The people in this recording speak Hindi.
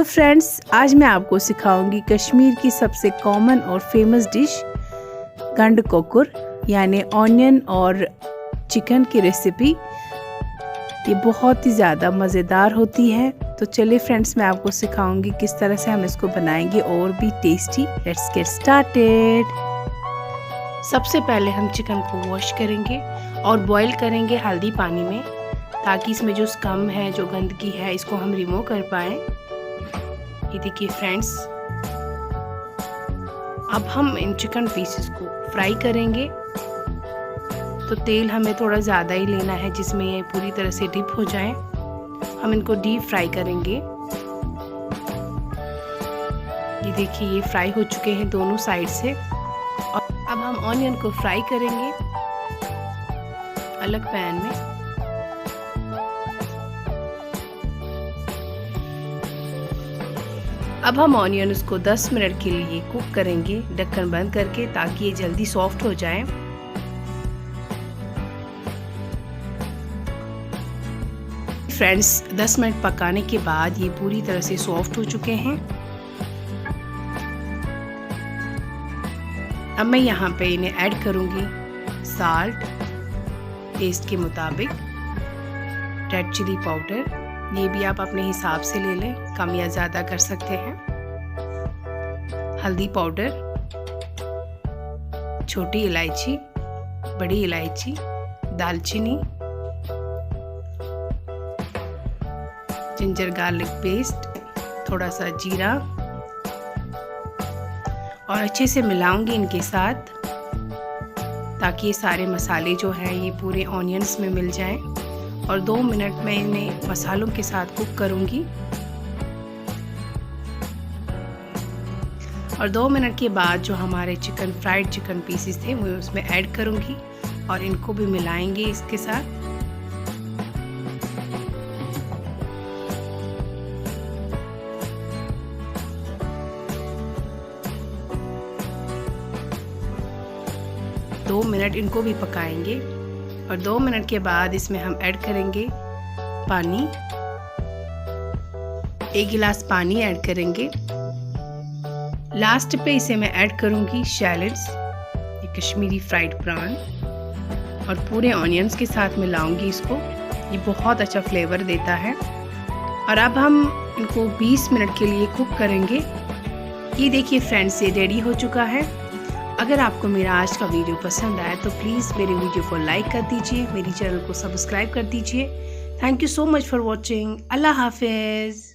फ्रेंड्स, आज मैं आपको सिखाऊंगी कश्मीर की सबसे कॉमन और फेमस डिश गंड कोकुर यानी ऑनियन और चिकन की रेसिपी। ये बहुत ही ज़्यादा मज़ेदार होती है। तो चलिए फ्रेंड्स, मैं आपको सिखाऊंगी किस तरह से हम इसको बनाएंगे और भी टेस्टी। Let's get started. सबसे पहले हम चिकन को वॉश करेंगे और बॉईल करेंगे हल्दी पानी में, ताकि इसमें जो स्कम है, जो गंदगी है, इसको हम रिमूव कर पाएँ। ये देखिए फ्रेंड्स, अब हम इन चिकन पीसेस को फ्राई करेंगे। तो तेल हमें थोड़ा ज़्यादा ही लेना है, जिसमें ये पूरी तरह से डिप हो जाए। हम इनको डीप फ्राई करेंगे। ये देखिए, ये फ्राई हो चुके हैं दोनों साइड से। और अब हम ऑनियन को फ्राई करेंगे अलग पैन में। अब हम ऑनियन को 10 मिनट के लिए कुक करेंगे ढक्कन बंद करके, ताकि ये जल्दी सॉफ्ट हो जाए। फ्रेंड्स, 10 मिनट पकाने के बाद ये पूरी तरह से सॉफ्ट हो चुके हैं। अब मैं यहाँ पे इन्हें ऐड करूँगी साल्ट टेस्ट के मुताबिक, रेड चिली पाउडर, ये भी आप अपने हिसाब से ले लें, कम या ज़्यादा कर सकते हैं। हल्दी पाउडर, छोटी इलायची, बड़ी इलायची, दालचीनी, जिंजर गार्लिक पेस्ट, थोड़ा सा जीरा, और अच्छे से मिलाऊंगी इनके साथ, ताकि ये सारे मसाले जो हैं ये पूरे ऑनियंस में मिल जाएं। और 2 मिनट में इन्हें मसालों के साथ कुक करूंगी। और 2 मिनट के बाद जो हमारे फ्राइड चिकन पीसेस थे वो उसमें ऐड करूंगी और इनको भी मिलाएंगे इसके साथ। दो मिनट इनको भी पकाएंगे। और 2 मिनट के बाद इसमें हम ऐड करेंगे पानी। 1 गिलास पानी ऐड करेंगे। लास्ट पे इसे मैं ऐड करूंगी शैलेट्स, ये कश्मीरी फ्राइड प्रान, और पूरे ऑनियंस के साथ मिलाऊंगी इसको। ये बहुत अच्छा फ्लेवर देता है। और अब हम इनको 20 मिनट के लिए कुक करेंगे। ये देखिए फ्रेंड्स, ये रेडी हो चुका है। अगर आपको मेरा आज का वीडियो पसंद आया तो प्लीज़ मेरे वीडियो को लाइक कर दीजिए, मेरी चैनल को सब्सक्राइब कर दीजिए। Thank you so much for watching. अल्लाह हाफिज़।